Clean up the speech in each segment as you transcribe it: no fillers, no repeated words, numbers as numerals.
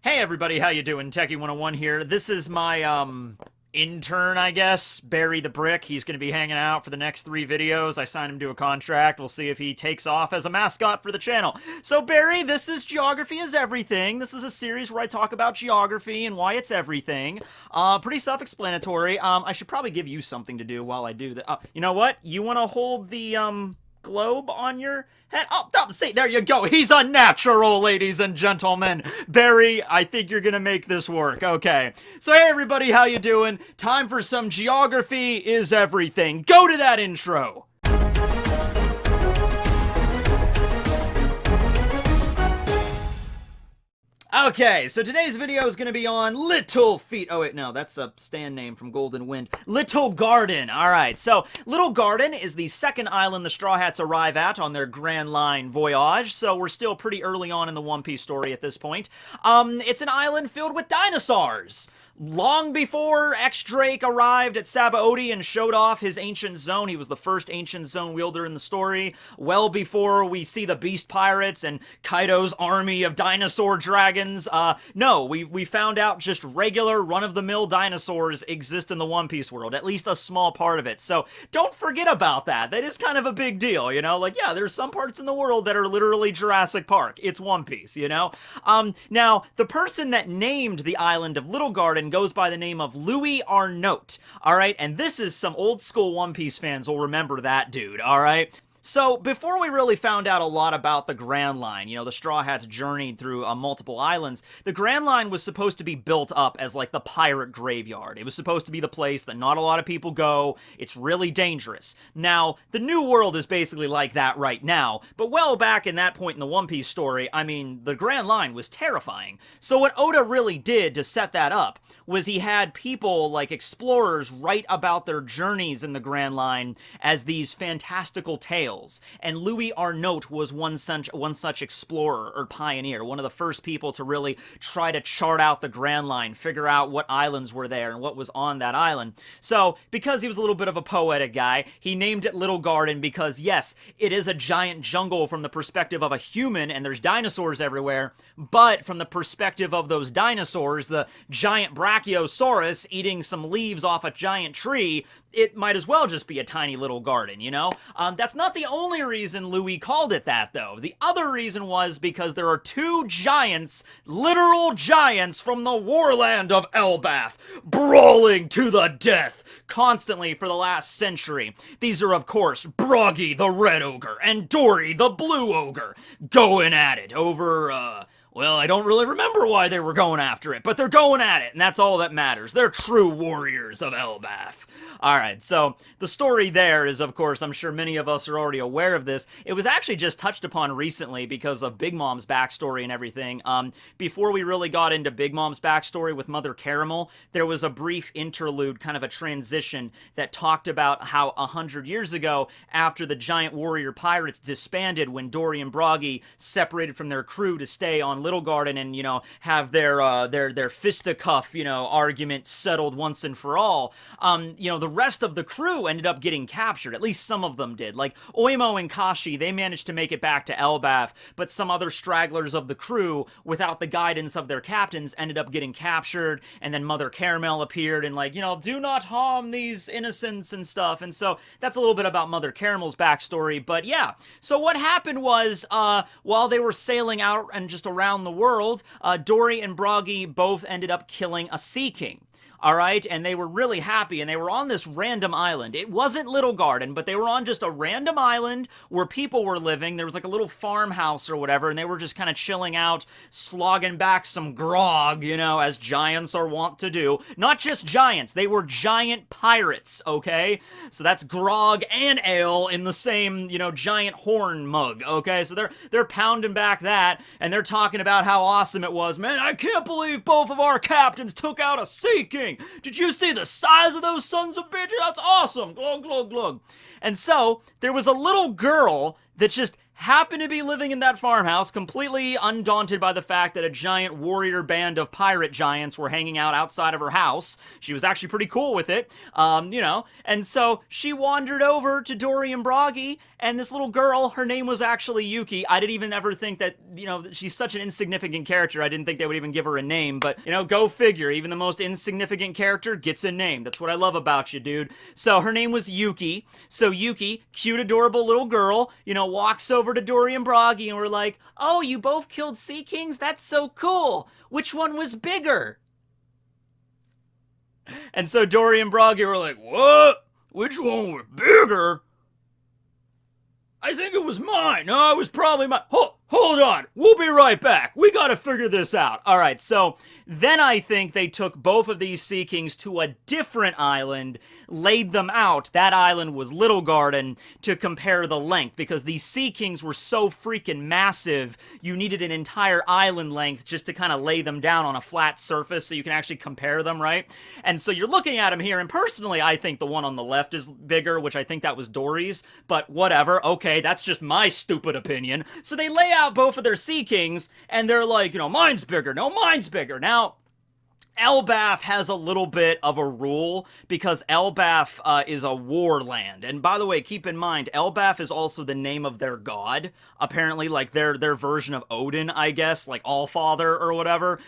Hey everybody, how you doing? Tekking101 here. This is my, intern, I guess, Barry the Brick. He's going to be hanging out for the next 3 videos. I signed him to a contract. We'll see if he takes off as a mascot for the channel. So, Barry, this is Geography is Everything. This is a series where I talk about geography and why it's everything. Pretty self-explanatory. I should probably give you something to do while I do that. You know what? You want to hold the, globe on your head? See, there you go. He's unnatural, ladies and gentlemen. Barry, I think you're gonna make this work. Okay. So, hey, everybody, how you doing? Time for some Geography is Everything. Go to that intro. Okay, so today's video is going to be on Little Feet. Oh, wait, no, that's a stand name from Golden Wind. Little Garden. All right, so Little Garden is the second island the Straw Hats arrive at on their Grand Line voyage, so we're still pretty early on in the One Piece story at this point. It's an island filled with dinosaurs. Long before X-Drake arrived at Sabaody and showed off his ancient zone, he was the first ancient zone wielder in the story. Well before we see the Beast Pirates and Kaido's army of dinosaur dragons. No, we found out just regular run-of-the-mill dinosaurs exist in the One Piece world, at least a small part of it. So don't forget about that. That is kind of a big deal, you know? Like, yeah, there's some parts in the world that are literally Jurassic Park. It's One Piece, you know? Now, the person that named the island of Little Garden goes by the name of Louis Arnault, alright? And this is some old school One Piece fans will remember that dude, alright? So, before we really found out a lot about the Grand Line, you know, the Straw Hats journeyed through multiple islands, the Grand Line was supposed to be built up as, like, the pirate graveyard. It was supposed to be the place that not a lot of people go. It's really dangerous. Now, the New World is basically like that right now, but well back in that point in the One Piece story, I mean, the Grand Line was terrifying. So what Oda really did to set that up was he had people, like explorers, write about their journeys in the Grand Line as these fantastical tales. And Louis Arnault was one such explorer or pioneer, one of the first people to really try to chart out the Grand Line, figure out what islands were there and what was on that island. So, because he was a little bit of a poetic guy, he named it Little Garden because, yes, it is a giant jungle from the perspective of a human and there's dinosaurs everywhere, but from the perspective of those dinosaurs, the giant Brachiosaurus eating some leaves off a giant tree, it might as well just be a tiny little garden, you know? That's not the only reason Louis called it that, though. The other reason was because there are 2 giants, literal giants from the warland of Elbaf, brawling to the death constantly for the last century. These are, of course, Broggy the Red Ogre and Dorry the Blue Ogre, going at it over, well, I don't really remember why they were going after it, but they're going at it, and that's all that matters. They're true warriors of Elbaf. Alright, so the story there is, of course, I'm sure many of us are already aware of this. It was actually just touched upon recently because of Big Mom's backstory and everything. Before we really got into Big Mom's backstory with Mother Caramel, there was a brief interlude, kind of a transition, that talked about how 100 years ago, after the giant warrior pirates disbanded when Dorry and Broggy separated from their crew to stay on Little Garden and, you know, have their fisticuff, you know, argument settled once and for all, you know, the rest of the crew ended up getting captured. At least some of them did. Like, Oimo and Kashi, they managed to make it back to Elbaf, but some other stragglers of the crew, without the guidance of their captains, ended up getting captured, and then Mother Caramel appeared and, like, you know, do not harm these innocents and stuff, and so that's a little bit about Mother Caramel's backstory, but yeah. So what happened was, while they were sailing out and just around the world, Dorry and Broggy both ended up killing a Sea King. Alright, and they were really happy, and they were on this random island. It wasn't Little Garden, but they were on just a random island where people were living. There was like a little farmhouse or whatever, and they were just kind of chilling out, slogging back some grog, you know, as giants are wont to do. Not just giants, they were giant pirates, okay? So that's grog and ale in the same, you know, giant horn mug, okay? So they're pounding back that, and they're talking about how awesome it was. Man, I can't believe both of our captains took out a Sea King. Did you see the size of those sons of bitches? That's awesome. Glug, glug, glug. And so, there was a little girl that just happened to be living in that farmhouse, completely undaunted by the fact that a giant warrior band of pirate giants were hanging out outside of her house. She was actually pretty cool with it, and so she wandered over to Dorry and Broggy, and this little girl, her name was actually Yuki. I didn't even ever think that, she's such an insignificant character, I didn't think they would even give her a name, but, go figure, even the most insignificant character gets a name. That's what I love about you, dude. So her name was Yuki. So Yuki, cute, adorable little girl, walks over to Dorry and Broggy, and we're like, oh, you both killed Sea Kings? That's so cool. Which one was bigger? And so Dorry and Broggy were like, what? Which one was bigger? I think it was mine. No, it was probably mine. Hold on. We'll be right back. We gotta figure this out. All right, so then I think they took both of these Sea Kings to a different island, laid them out. That island was Little Garden, to compare the length, because these Sea Kings were so freaking massive, you needed an entire island length just to kind of lay them down on a flat surface so you can actually compare them, right? And so you're looking at them here, and personally, I think the one on the left is bigger, which I think that was Dorry's, but whatever. Okay, that's just my stupid opinion. So they lay out both of their Sea Kings, and they're like, mine's bigger. No, mine's bigger. Now, Elbaf has a little bit of a rule because Elbaf is a war land. And by the way, keep in mind, Elbaf is also the name of their god. Apparently, like their version of Odin, I guess, like Allfather or whatever.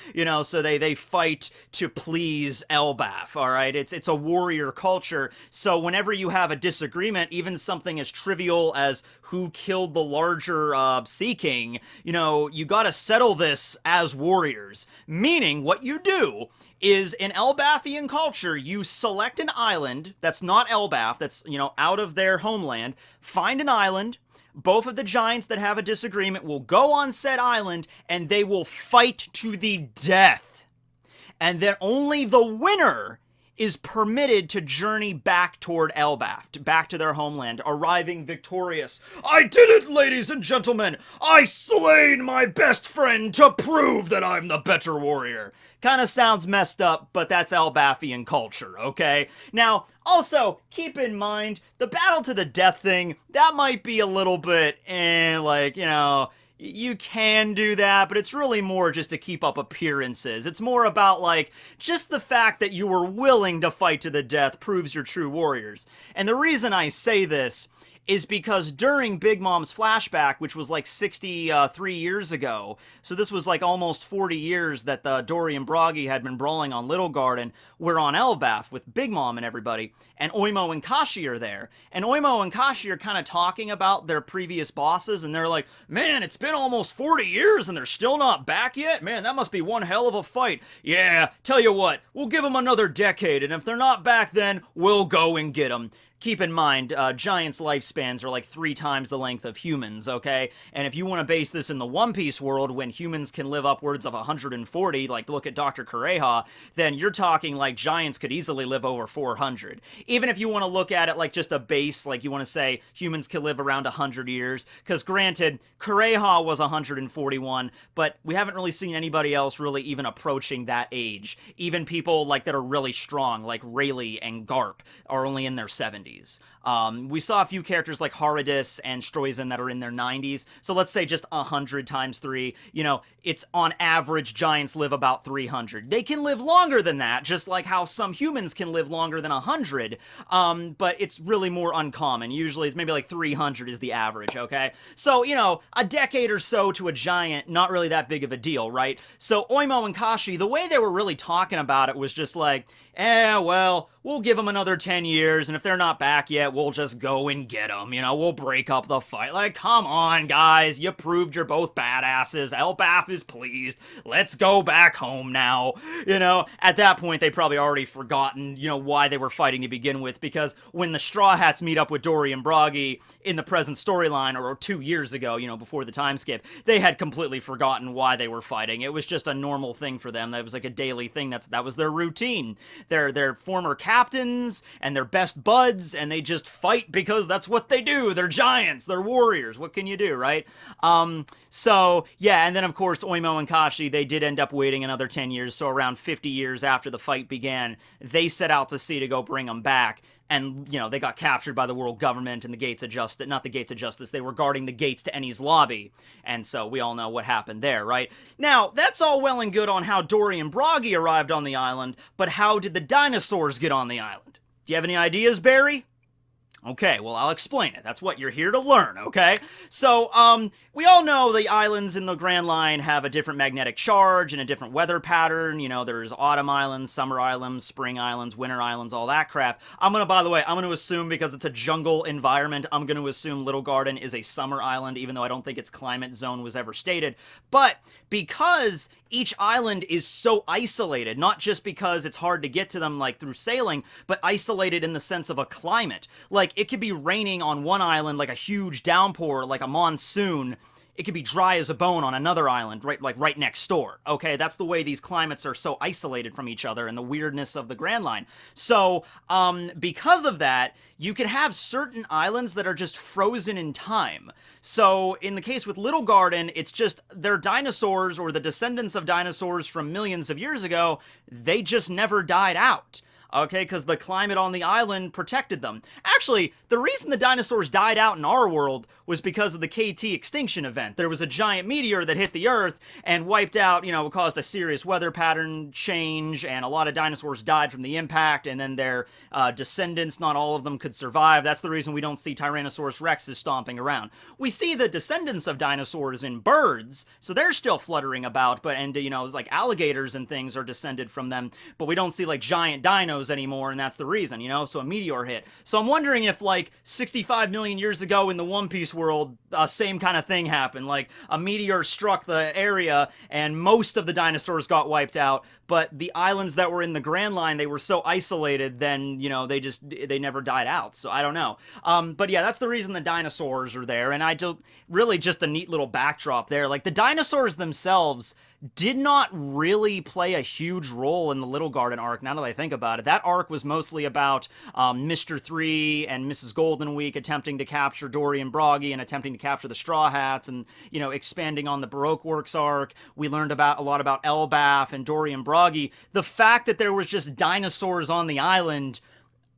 So they fight to please Elbaf, all right? It's a warrior culture. So whenever you have a disagreement, even something as trivial as who killed the larger Sea King, you gotta settle this as warriors. Meaning, what you do is, in Elbafian culture, you select an island that's not Elbaf, that's, out of their homeland, find an island, both of the giants that have a disagreement will go on said island, and they will fight to the death. And then only the winner is permitted to journey back toward Elbaf, back to their homeland, arriving victorious. I did it, ladies and gentlemen! I slain my best friend to prove that I'm the better warrior. Kind of sounds messed up, but that's Elbafian culture, okay? Now, also, keep in mind, the battle to the death thing, that might be a little bit, you can do that, but it's really more just to keep up appearances. It's more about, just the fact that you were willing to fight to the death proves you're true warriors. And the reason I say this is because during Big Mom's flashback, which was 63 years ago, so this was almost 40 years that the Dorry and Broggy had been brawling on Little Garden, we're on Elbaf with Big Mom and everybody, and Oimo and Kashi are there. And Oimo and Kashi are kind of talking about their previous bosses, and they're like, man, it's been almost 40 years and they're still not back yet? Man, that must be one hell of a fight. Yeah, tell you what, we'll give them another decade, and if they're not back then, we'll go and get them. Keep in mind, giants' lifespans are 3 times the length of humans, okay? And if you want to base this in the One Piece world, when humans can live upwards of 140, look at Dr. Kureha, then you're talking giants could easily live over 400. Even if you want to look at it just a base, you want to say humans could live around 100 years, because granted, Kureha was 141, but we haven't really seen anybody else really even approaching that age. Even people that are really strong, like Rayleigh and Garp, are only in their 70s. We saw a few characters like Haradis and Stroizen that are in their 90s, so let's say just 100 times 3, it's on average giants live about 300. They can live longer than that, just like how some humans can live longer than 100, but it's really more uncommon. Usually it's maybe 300 is the average, okay? So, a decade or so to a giant, not really that big of a deal, right? So Oimo and Kashi, the way they were really talking about it was just well, we'll give them another 10 years, and if they're not back yet, we'll just go and get them, we'll break up the fight. Come on, guys, you proved you're both badasses. Elbaf is pleased. Let's go back home now. At that point, they probably already forgotten, why they were fighting to begin with, because when the Straw Hats meet up with Dorry and Broggy in the present storyline, or 2 years ago, before the time skip, they had completely forgotten why they were fighting. It was just a normal thing for them. That was a daily thing. That was their routine. They're former captains, and they're best buds, and they just fight because that's what they do. They're giants. They're warriors. What can you do, right? So, yeah, and then, of course, Oimo and Kashi, they did end up waiting another 10 years, so around 50 years after the fight began, they set out to sea to go bring them back. and, you know, they got captured by the world government and the Gates of Justice, not the Gates of Justice, they were guarding the gates to Ennie's lobby, and so we all know what happened there, right? Now, that's all well and good on how Dorry and Broggy arrived on the island, but how did the dinosaurs get on the island? Do you have any ideas, Barry? Okay, well, I'll explain it. That's what you're here to learn, okay? So, we all know the islands in the Grand Line have a different magnetic charge and a different weather pattern. You know, there's autumn islands, summer islands, spring islands, winter islands, all that crap. By the way, I'm gonna assume, because it's a jungle environment, I'm gonna assume Little Garden is a summer island, even though I don't think its climate zone was ever stated. But because each island is so isolated, not just because it's hard to get to them, like, through sailing, but isolated in the sense of a climate. Like, it could be raining on one island, like a huge downpour, like a monsoon. It could be dry as a bone on another island, right next door. Okay, that's the way these climates are so isolated from each other and the weirdness of the Grand Line. So, because of that, you can have certain islands that are just frozen in time. So, in the case with Little Garden, it's just their dinosaurs, or the descendants of dinosaurs from millions of years ago, they just never died out. Okay, because the climate on the island protected them. Actually, the reason the dinosaurs died out in our world was because of the KT extinction event. There was a giant meteor that hit the Earth and wiped out, you know, caused a serious weather pattern change, and a lot of dinosaurs died from the impact, and then their descendants, not all of them could survive. That's the reason we don't see Tyrannosaurus rexes stomping around. We see the descendants of dinosaurs in birds, so they're still fluttering about, and, you know, like alligators and things are descended from them, but we don't see, like, giant dinos anymore, and that's the reason, you know? So a meteor hit. So I'm wondering if, like, 65 million years ago in the One Piece world, same kind of thing happened. Like, a meteor struck the area, and most of the dinosaurs got wiped out, but the islands that were in the Grand Line, they were so isolated, then, you know, they never died out. So I don't know. But yeah, that's the reason the dinosaurs are there, and I don't, really just a neat little backdrop there. Like, the dinosaurs themselves did not really play a huge role in the Little Garden arc, now that I think about it. That arc was mostly about Mr. 3 and Mrs. Golden Week attempting to capture Dorry and Broggy and attempting to capture the Straw Hats, and, you know, expanding on the Baroque Works arc. We learned a lot about Elbaf and Dorry and Broggy. The fact that there was just dinosaurs on the island,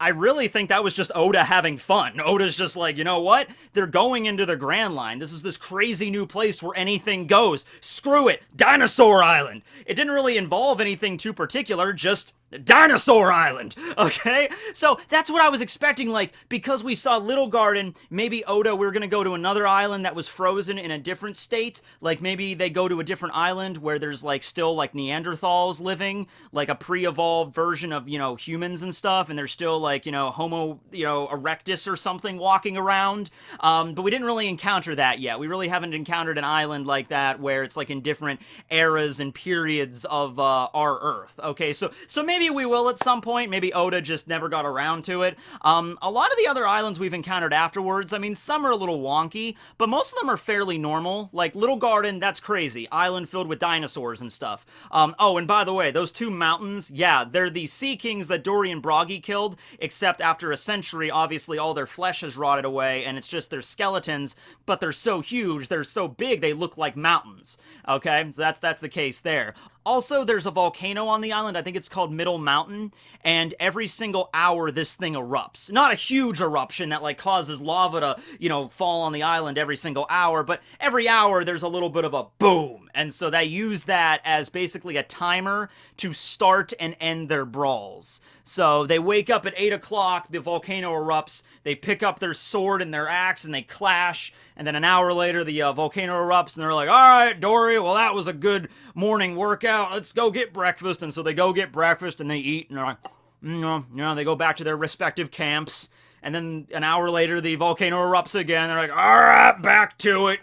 I really think that was just Oda having fun. Oda's just like, you know what? They're going into the Grand Line. This is this crazy new place where anything goes. Screw it. Dinosaur Island. It didn't really involve anything too particular, just Dinosaur Island, okay? So that's what I was expecting, like, because we saw Little Garden, maybe Oda, we're gonna go to another island that was frozen in a different state. Like, maybe they go to a different island where there's, like, still, like, Neanderthals living, like a pre-evolved version of, you know, humans and stuff, and there's still, like, you know, Homo, you know, erectus or something walking around. But we didn't really encounter that yet. We really haven't encountered an island like that where it's, like, in different eras and periods of our Earth, okay? So maybe we will at some point. Maybe Oda just never got around to it. A lot of the other islands we've encountered afterwards, I mean, some are a little wonky, but most of them are fairly normal. Like, Little Garden, that's crazy. Island filled with dinosaurs and stuff. Oh, and by the way, those two mountains, yeah, they're the Sea Kings that Dorry and Broggy killed, except after a century, obviously, all their flesh has rotted away, and it's just their skeletons, but they're so huge, they're so big, they look like mountains. Okay? So that's the case there. Also, there's a volcano on the island, I think it's called Middle Mountain, and every single hour this thing erupts. Not a huge eruption that, like, causes lava to, you know, fall on the island every single hour, but every hour there's a little bit of a boom, and so they use that as basically a timer to start and end their brawls. So they wake up at 8 o'clock, the volcano erupts, they pick up their sword and their axe, and they clash, and then an hour later the volcano erupts, and they're like, alright, Dorry, well, that was a good morning workout, let's go get breakfast. And so they go get breakfast, and they eat, and they're like, you know, they go back to their respective camps, and then an hour later the volcano erupts again, they're like, alright, back to it.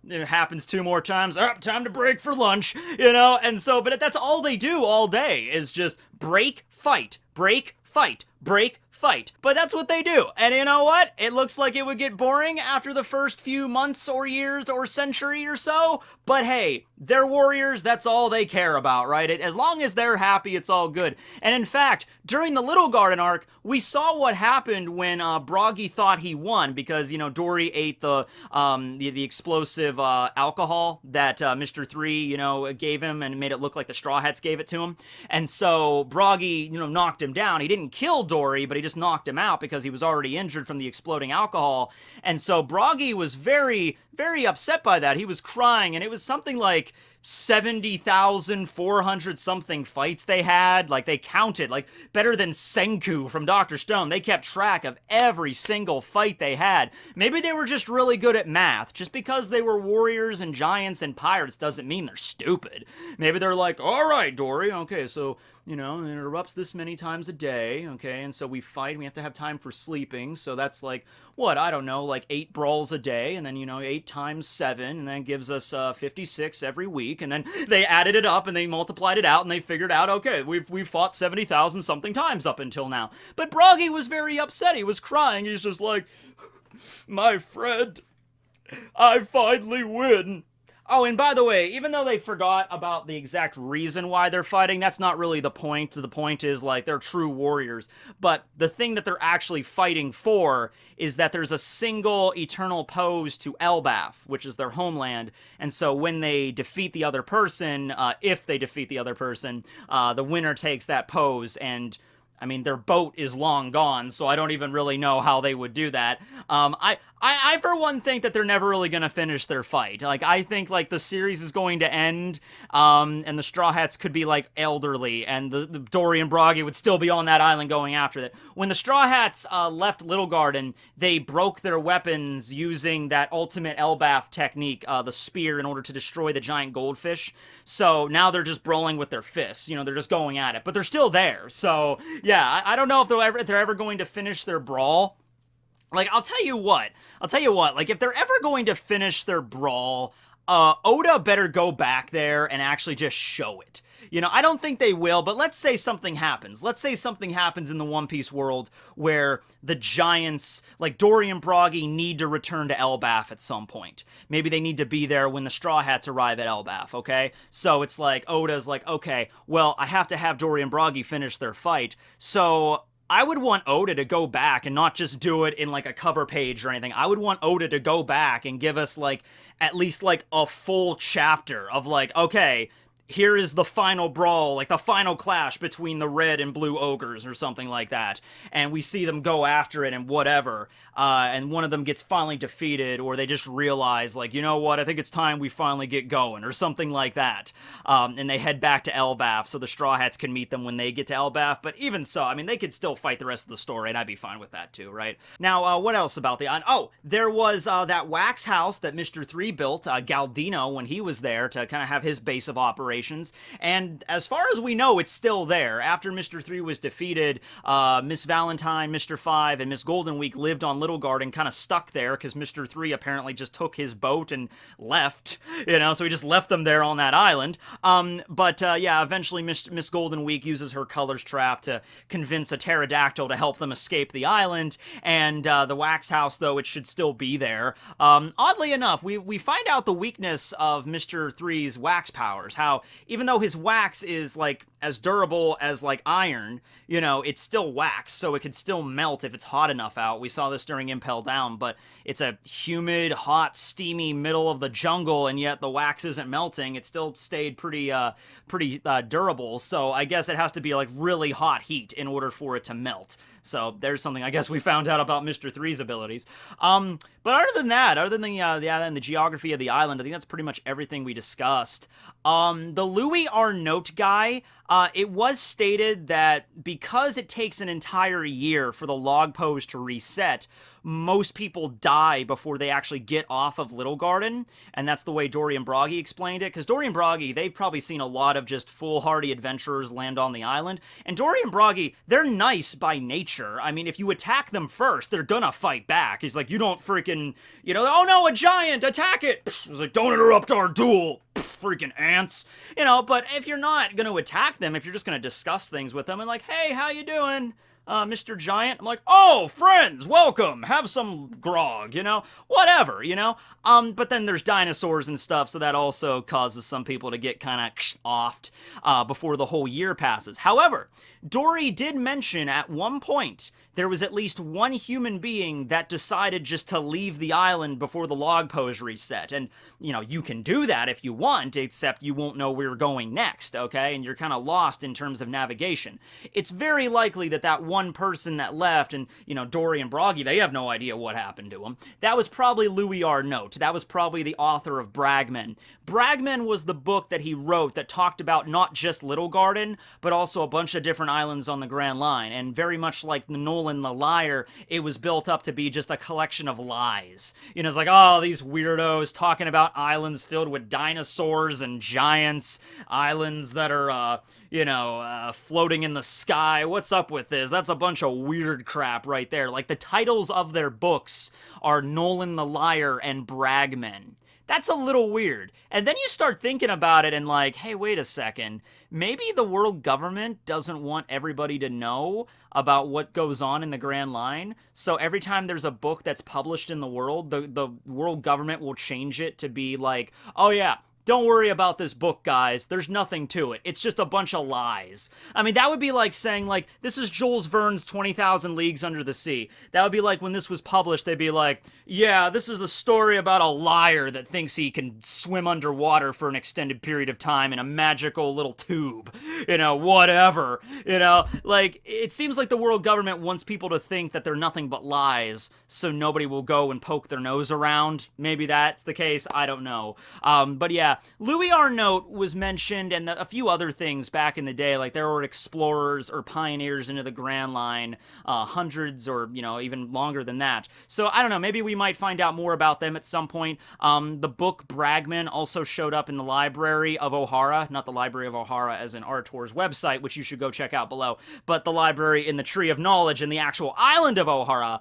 It happens 2 more times. Time to break for lunch, you know? And so, but that's all they do all day, is just break, fight, break, fight, break, fight. But that's what they do. And you know what? It looks like it would get boring after the first few months or years or century or so. But hey, they're warriors. That's all they care about, right? As long as they're happy, it's all good. And in fact, during the Little Garden arc, we saw what happened when Broggy thought he won because, you know, Dorry ate the explosive alcohol that Mr. 3, you know, gave him and made it look like the Straw Hats gave it to him. And so Broggy, you know, knocked him down. He didn't kill Dorry, but he just knocked him out because he was already injured from the exploding alcohol. And so Broggy was very, very upset by that. He was crying, and it was something like 70,400 something fights they had. Like, they counted, like, better than Senku from Dr. Stone. They kept track of every single fight they had. Maybe they were just really good at math. Just because they were warriors and giants and pirates doesn't mean they're stupid. Maybe they're like, all right, Dorry, okay, so, you know, it erupts this many times a day, okay, and so we fight, and we have to have time for sleeping, so that's like, what, I don't know, like 8 brawls a day, and then, you know, 8 times 7, and then gives us 56 every week, and then they added it up, and they multiplied it out, and they figured out, okay, we've fought 70,000 something times up until now. But Broggy was very upset, he was crying, he's just like, my friend, I finally win. Oh, and by the way, even though they forgot about the exact reason why they're fighting, that's not really the point. The point is, like, they're true warriors. But the thing that they're actually fighting for is that there's a single eternal pose to Elbaf, which is their homeland. And so when they defeat the other person, if they defeat the other person, the winner takes that pose. And I mean, their boat is long gone, so I don't even really know how they would do that. I for one think that they're never really gonna finish their fight. Like, I think, like, the series is going to end, and the Straw Hats could be, like, elderly, and the Dorry and Broggy would still be on that island going after it. When the Straw Hats left Little Garden, they broke their weapons using that ultimate Elbaf technique, the spear, in order to destroy the giant goldfish. So now they're just brawling with their fists. You know, they're just going at it, but they're still there. So yeah, I don't know if they're ever going to finish their brawl. Like, I'll tell you what, like, if they're ever going to finish their brawl, Oda better go back there and actually just show it. You know, I don't think they will, but let's say something happens. Let's say something happens in the One Piece world where the giants, like Dorry and Broggy, need to return to Elbaf at some point. Maybe they need to be there when the Straw Hats arrive at Elbaf, okay? So it's like, Oda's like, okay, well, I have to have Dorry and Broggy finish their fight, so I would want Oda to go back and not just do it in, like, a cover page or anything. I would want Oda to go back and give us, like, at least, like, a full chapter of, like, okay, here is the final brawl, like the final clash between the red and blue ogres or something like that. And we see them go after it and whatever. And one of them gets finally defeated, or they just realize, like, you know what, I think it's time we finally get going, or something like that. And they head back to Elbaf so the Straw Hats can meet them when they get to Elbaf. But even so, I mean, they could still fight the rest of the story, and I'd be fine with that too, right? Now, what else about the island? Oh, there was that wax house that Mr. 3 built, Galdino, when he was there to kind of have his base of operations. And as far as we know, it's still there. After Mr. 3 was defeated, Miss Valentine, Mr. 5, and Miss Golden Week lived on Little Garden, kind of stuck there, because Mr. 3 apparently just took his boat and left, you know, so he just left them there on that island. Yeah, eventually Miss Golden Week uses her colors trap to convince a pterodactyl to help them escape the island, and the wax house, though, it should still be there. Oddly enough, we find out the weakness of Mr. 3's wax powers, how even though his wax is, like, as durable as, like, iron, you know, it's still wax, so it could still melt if it's hot enough out. We saw this during Impel Down, but it's a humid, hot, steamy middle of the jungle, and yet the wax isn't melting. It still stayed pretty durable, so I guess it has to be, like, really hot heat in order for it to melt. So there's something I guess we found out about Mr. 3's abilities. But other than that, other than the geography of the island, I think that's pretty much everything we discussed. The Louis R. Note guy, it was stated that because it takes an entire year for the log pose to reset, most people die before they actually get off of Little Garden, and that's the way Dorry and Broggy explained it, because Dorry and Broggy, they've probably seen a lot of just foolhardy adventurers land on the island, and Dorry and Broggy, they're nice by nature. I mean, if you attack them first, they're gonna fight back. He's like, you don't freaking, you know, oh no, a giant, attack it! He's like, don't interrupt our duel! Freaking ants, you know. But if you're not gonna attack them, if you're just gonna discuss things with them and like, hey, how you doing, Mr. Giant? I'm like, oh, friends, welcome, have some grog, you know, whatever, you know. But then there's dinosaurs and stuff, so that also causes some people to get kind of offed before the whole year passes. However, Dorry did mention at one point there was at least one human being that decided just to leave the island before the log pose reset. And, you know, you can do that if you want, except you won't know where you're going next, okay? And you're kind of lost in terms of navigation. It's very likely that that one one person that left, and, you know, Dorry and Broggy, they have no idea what happened to him. That was probably Louis R. Note. That was probably the author of Bragman. Bragman was the book that he wrote that talked about not just Little Garden, but also a bunch of different islands on the Grand Line, and very much like the Nolan the Liar, it was built up to be just a collection of lies. You know, it's like, oh, these weirdos talking about islands filled with dinosaurs and giants, islands that are, floating in the sky. What's up with this? That's a bunch of weird crap right there. Like, the titles of their books are Nolan the Liar and Bragman. That's a little weird. And then you start thinking about it and like, hey, wait a second. Maybe the world government doesn't want everybody to know about what goes on in the Grand Line. So every time there's a book that's published in the world, the world government will change it to be like, oh yeah, don't worry about this book, guys. There's nothing to it. It's just a bunch of lies. I mean, that would be like saying, like, this is Jules Verne's 20,000 Leagues Under the Sea. That would be like when this was published, they'd be like, yeah, this is a story about a liar that thinks he can swim underwater for an extended period of time in a magical little tube. You know, whatever. You know, like, it seems like the world government wants people to think that they're nothing but lies, so nobody will go and poke their nose around. Maybe that's the case. I don't know. But yeah, Louis R. Note was mentioned, and a few other things back in the day, like there were explorers or pioneers into the Grand Line, hundreds or, even longer than that. So, I don't know, maybe we might find out more about them at some point. The book Bragman also showed up in the Library of Ohara, not the Library of Ohara as in Artor's website, which you should go check out below, but the library in the Tree of Knowledge in the actual island of Ohara.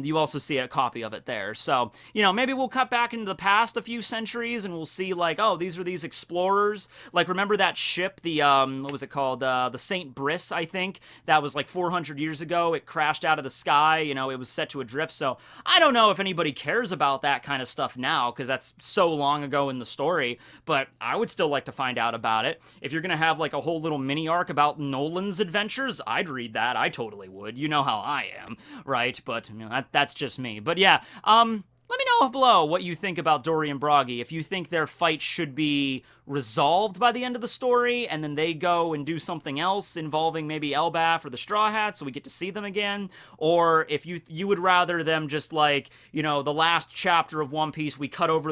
You also see a copy of it there. So, maybe we'll cut back into the past a few centuries and we'll see, like, oh, these are these explorers. Like, remember that ship, the, what was it called? The St. Brice, I think? That was like 400 years ago. It crashed out of the sky. It was set to adrift. So I don't know if anybody cares about that kind of stuff now, because that's so long ago in the story, but I would still like to find out about it. If you're going to have like a whole little mini arc about Nolan's adventures, I'd read that. I totally would. You know how I am, right? But that's just me. But yeah, let me know below what you think about Dorry and Broggy. If you think their fight should be resolved by the end of the story, and then they go and do something else involving maybe Elbaf or the Straw Hats, so we get to see them again, or if you would rather them just like, the last chapter of One Piece, we cut over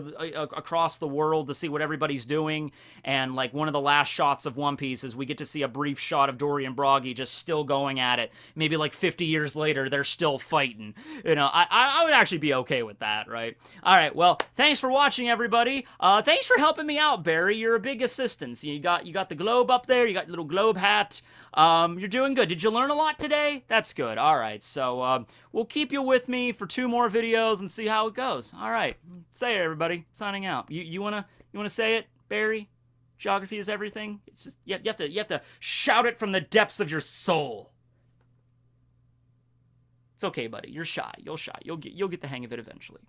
across the world to see what everybody's doing, and like one of the last shots of One Piece is we get to see a brief shot of Dorry and Broggy just still going at it. Maybe like 50 years later, they're still fighting. I would actually be okay with that, right? All right, well, thanks for watching, everybody. Thanks for helping me out, Barry. You're a big assistance. You got the globe up there. You got your little globe hat. You're doing good. Did you learn a lot today? That's good. All right, so we'll keep you with me for 2 more videos and see how it goes. All right, say it, everybody. Signing out. You wanna say it, Barry? Geography is everything. It's just you have to shout it from the depths of your soul. It's okay, buddy. You're shy. You'll get the hang of it eventually.